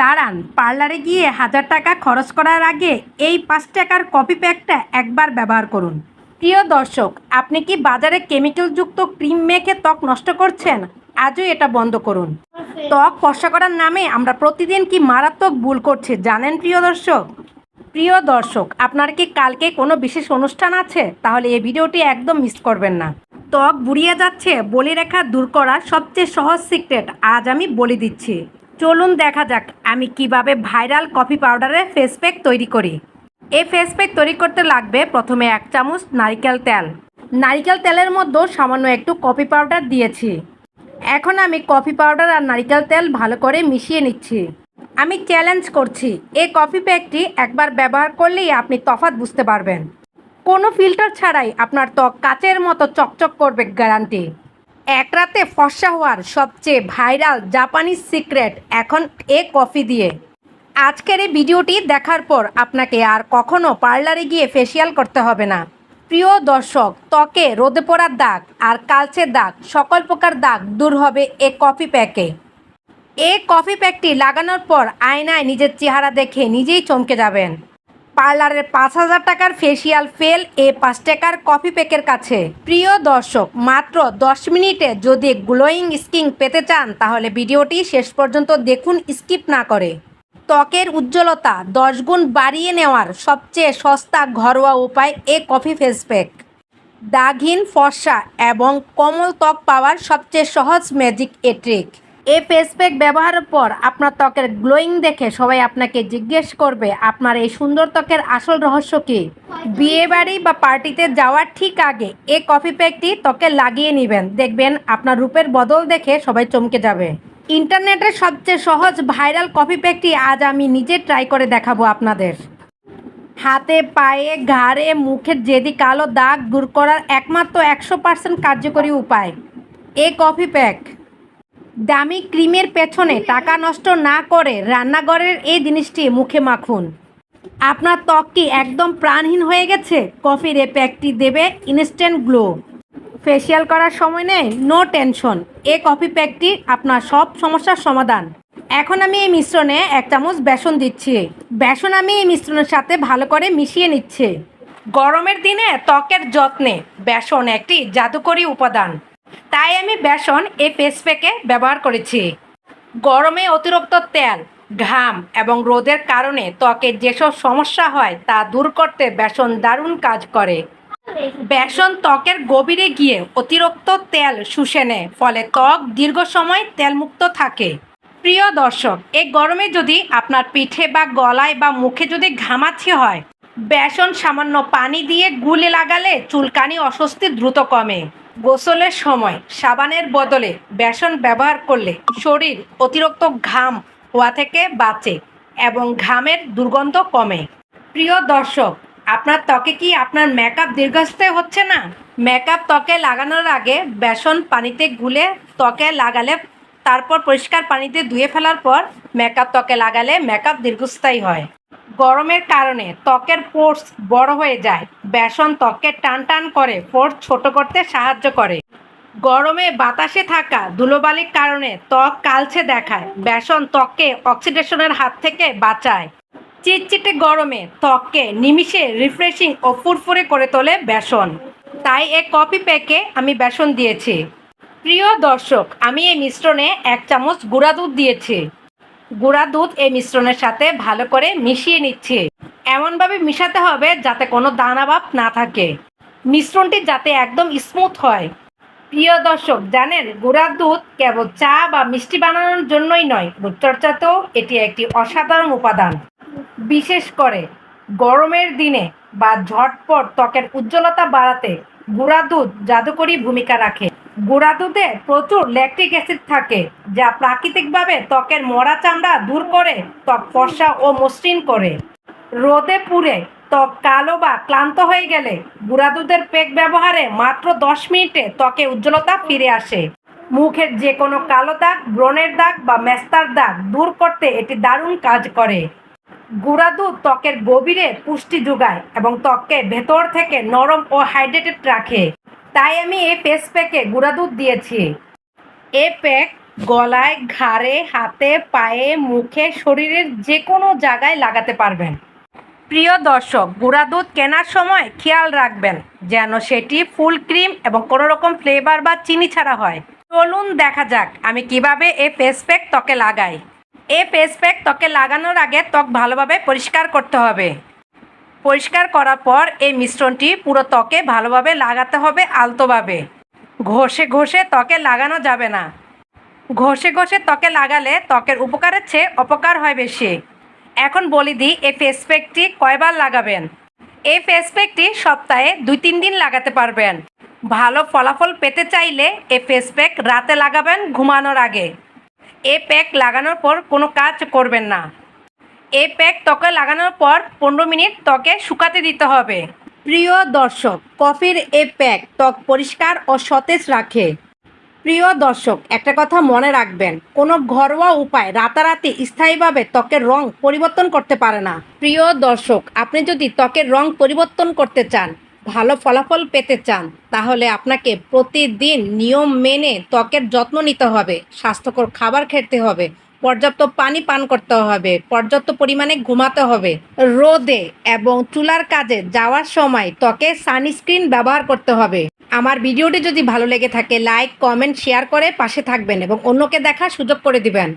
দাঁড়ান, পার্লারে গিয়ে 1000 টাকা খরচ করার আগে এই 5 টাকার কফি প্যাকটা একবার ব্যবহার করুন। প্রিয় দর্শক, আপনি কি বাজারে কেমিক্যালযুক্ত ক্রিম মেখে ত্বক নষ্ট করছেন? আজই এটা বন্ধ করুন। ত্বক ফর্সা করার নামে আমরা প্রতিদিন কি মারাত্মক ভুল করছি জানেন প্রিয় দর্শক? প্রিয় দর্শক, আপনার কি কালকে কোনো বিশেষ অনুষ্ঠান আছে? তাহলে এই ভিডিওটি একদম মিস করবেন না। ত্বক বুড়িয়ে যাচ্ছে বলিরেখা দূর করার সবচেয়ে সহজ সিক্রেট আজ আমি বলে দিচ্ছি। চলুন দেখা যাক আমি কিভাবে ভাইরাল কফি পাউডারের ফেস প্যাক তৈরি করি। এই ফেস প্যাক তৈরি করতে লাগবে প্রথমে 1 চামচ নারিকেল তেল। নারিকেল তেলের মধ্যে সামান্য একটু কফি পাউডার দিয়েছি। এখন আমি কফি পাউডার আর নারিকেল তেল ভালো করে মিশিয়ে নিচ্ছি। আমি চ্যালেঞ্জ করছি, এই কফি প্যাকটি একবার ব্যবহার করলেই আপনি তফাৎ বুঝতে পারবেন। কোনো ফিল্টার ছাড়াই আপনার ত্বক কাচের মতো চকচক করবে, গ্যারান্টি। এক রাতে ফর্সা হওয়ার সবচেয়ে ভাইরাল জাপানিজ সিক্রেট এখন এই কফি দিয়ে। আজকের এই ভিডিওটি দেখার পর আপনাকে আর কখনো পার্লারে গিয়ে ফেসিয়াল করতে হবে না। প্রিয় দর্শক, ত্বকে রোদে পড়ার দাগ আর কালচে দাগ, সকল প্রকার দাগ দূর হবে এই কফি প্যাকে। এই কফি প্যাকটি লাগানোর পর আয়নায় নিজের চেহারা দেখে নিজেই চমকে যাবেন। পার্লারের 5000 টাকার ফেসিয়াল ফেল এই 5 টাকার কফি প্যাকের কাছে। প্রিয় দর্শক, মাত্র 10 মিনিটে যদি গ্লোয়িং স্কিন পেতে চান তাহলে ভিডিওটি শেষ পর্যন্ত দেখুন, স্কিপ না করে। ত্বকের উজ্জ্বলতা 10 গুণ বাড়িয়ে নেওয়ার সবচেয়ে সস্তা ঘরোয়া উপায় এই কফি ফেস প্যাক। দাগহীন, ফর্সা এবং কোমল ত্বক পাওয়ার সবচেয়ে সহজ ম্যাজিক এ ট্রিক। এই ফেস প্যাক ব্যবহারের পর আপনার ত্বকের গ্লোয়িং দেখে সবাই আপনাকে জিজ্ঞেস করবে আপনার এই সুন্দর ত্বকের আসল রহস্য কী। বিয়েবাড়ি বা পার্টিতে যাওয়ার ঠিক আগে এই কফি প্যাকটি ত্বকে লাগিয়ে নেবেন, দেখবেন আপনার রূপের বদল দেখে সবাই চমকে যাবে। ইন্টারনেটের সবচেয়ে সহজ ভাইরাল কফি প্যাকটি আজ আমি নিজে ট্রাই করে দেখাবো আপনাদের। হাতে, পায়ে, ঘাড়ে, মুখের জেদি কালো দাগ দূর করার একমাত্র 100% কার্যকরী উপায় এই কফি প্যাক। দামি ক্রিমের পেছনে টাকা নষ্ট না করে রান্নাঘরের এই জিনিসটি মুখে মাখুন। আপনার ত্বক কি একদম প্রাণহীন হয়ে গেছে? কফির এই প্যাকটি দেবে ইনস্ট্যান্ট গ্লো। ফেসিয়াল করার সময় নেই, নো টেনশন, এই কফি প্যাকটি আপনার সব সমস্যার সমাধান। এখন আমি এই মিশ্রণে 1 চামচ বেসন দিচ্ছি। বেসন আমি এই মিশ্রণের সাথে ভালো করে মিশিয়ে নিচ্ছি। গরমের দিনে ত্বকের যত্নে বেসন একটি জাদুকরী উপাদান, তাই আমি বেসন এই ফেস প্যাকে ব্যবহার করেছি। গরমে অতিরিক্ত তেল, ঘাম এবং রোদের কারণে ত্বকের যেসব সমস্যা হয় তা দূর করতে বেসন দারুণ কাজ করে। বেসন ত্বকের গভীরে গিয়ে অতিরিক্ত তেল শুষে নেয়, ফলে ত্বক দীর্ঘ সময় তেলমুক্ত থাকে। প্রিয় দর্শক, এই গরমে যদি আপনার পিঠে বা গলায় বা মুখে যদি ঘামাচি হয়, বেসন সামান্য পানি দিয়ে গুলে লাগালে চুলকানি, অস্বস্তি দ্রুত কমে। গোসলের সময় সাবানের বদলে বেসন ব্যবহার করলে শরীর অতিরিক্ত ঘাম হওয়া থেকে বাঁচে এবং ঘামের দুর্গন্ধ কমে। প্রিয় দর্শক, আপনার ত্বকে কি আপনার মেকআপ দীর্ঘস্থায়ী হচ্ছে না? মেকআপ ত্বকে লাগানোর আগে বেসন পানিতে গুলে ত্বকে লাগালে, তারপর পরিষ্কার পানিতে ধুয়ে ফেলার পর মেকআপ ত্বকে লাগালে মেকআপ দীর্ঘস্থায়ী হয়। গরমের কারণে ত্বকের পোর্স বড় হয়ে যায়, বেসন ত্বককে টান টান করে পোর্স ছোট করতে সাহায্য করে। গরমে বাতাসে থাকা ধুলোবালির কারণে ত্বক কালচে দেখায়, বেসন ত্বককে অক্সিডেশনের হাত থেকে বাঁচায়। চিটচিটে গরমে ত্বককে নিমিষে রিফ্রেশিং ও ফুরফুরে করে তোলে বেসন, তাই এই কফি প্যাকে আমি বেসন দিয়েছি। প্রিয় দর্শক, আমি এই মিশ্রণে 1 চামচ গুঁড়া দুধ দিয়েছি। গুঁড়া দুধ এই মিশ্রণের সাথে ভালো করে মিশিয়ে নিচ্ছি। এমনভাবে মিশাতে হবে যাতে কোনো দানাভাব না থাকে, মিশ্রণটি যাতে একদম স্মুথ হয়। প্রিয় দর্শক, জানেন গুঁড়া দুধ কেবল চা বা মিষ্টি বানানোর জন্যই নয়, রূপচর্চাতেও এটি একটি অসাধারণ উপাদান। বিশেষ করে গরমের দিনে বা ঝটপট ত্বকের উজ্জ্বলতা বাড়াতে গুঁড়া দুধ জাদুকরী ভূমিকা রাখে। গুঁড়া দুধে প্রচুর ল্যাকটিক অ্যাসিড থাকে, যা প্রাকৃতিকভাবে ত্বকের মরা চামড়া দূর করে ত্বক ফর্সা ও মসৃণ করে। রোদে পুড়ে ত্বক কালো বা ক্লান্ত হয়ে গেলে গুঁড়া দুধের প্যাক ব্যবহারে মাত্র 10 মিনিটে ত্বকে উজ্জ্বলতা ফিরে আসে। মুখের যে কোনো কালো দাগ, ব্রণের দাগ বা মেস্তার দাগ দূর করতে এটি দারুণ কাজ করে। গুঁড়া দুধ ত্বকের গভীরে পুষ্টি যোগায় এবং ত্বককে ভেতর থেকে নরম ও হাইড্রেটেড রাখে, তাই আমি এই ফেস প্যাকে গুঁড়া দুধ দিয়েছি। এই প্যাক গলায়, ঘাড়ে, হাতে, পায়ে, মুখে, শরীরের যে কোনো জায়গায় লাগাতে পারবেন। প্রিয় দর্শক, গুঁড়া দুধ কেনার সময় খেয়াল রাখবেন যেন সেটি ফুল ক্রিম এবং কোনো রকম ফ্লেভার বা চিনি ছাড়া হয়। চলুন দেখা যাক আমি কিভাবে এই ফেস প্যাক ত্বকে লাগাই। এই ফেস প্যাক ত্বকে লাগানোর আগে ত্বক ভালোভাবে পরিষ্কার করতে হবে। পরিষ্কার করার পর এই মিশ্রণটি পুরো ত্বকে ভালোভাবে লাগাতে হবে আলতোভাবে। ঘষে ঘষে ত্বকে লাগানো যাবে না। ঘষে ঘষে ত্বকে লাগালে ত্বকের উপকারের চেয়ে অপকার হয় বেশি। এখন বলে দিই এই ফেস প্যাকটি কয়বার লাগাবেন। এই ফেস প্যাকটি সপ্তাহে 2-3 দিন লাগাতে পারবেন। ভালো ফলাফল পেতে চাইলে এই ফেস প্যাক রাতে লাগাবেন ঘুমানোর আগে। এই প্যাক লাগানোর পর কোনো কাজ করবেন না। এই প্যাক ত্বকে লাগানোর পর 15 মিনিট ত্বকে শুকাতে দিতে হবে। প্রিয় দর্শক, কফির এই প্যাক ত্বক পরিষ্কার ও সতেজ রাখে। প্রিয় দর্শক, একটা কথা মনে রাখবেন, কোনো ঘরোয়া উপায় রাতারাতি স্থায়ীভাবে ত্বকের রং পরিবর্তন করতে পারে না। প্রিয় দর্শক, আপনি যদি ত্বকের রং পরিবর্তন করতে চান, ভালো ফলাফল পেতে চান, তাহলে আপনাকে প্রতিদিন নিয়ম মেনে ত্বকের যত্ন নিতে হবে। স্বাস্থ্যকর খাবার খেতে হবে, পর্যাপ্ত পানি পান করতে হবে, পর্যাপ্ত পরিমাণে ঘুমাতে হবে, রোদে এবং চুলার কাজে যাওয়ার সময় ত্বকে সানস্ক্রিন ব্যবহার করতে হবে। আমার ভিডিওটি যদি ভালো লেগে থাকে লাইক, কমেন্ট, শেয়ার করে পাশে থাকবেন এবং অন্যকে দেখার সুযোগ করে দিবেন।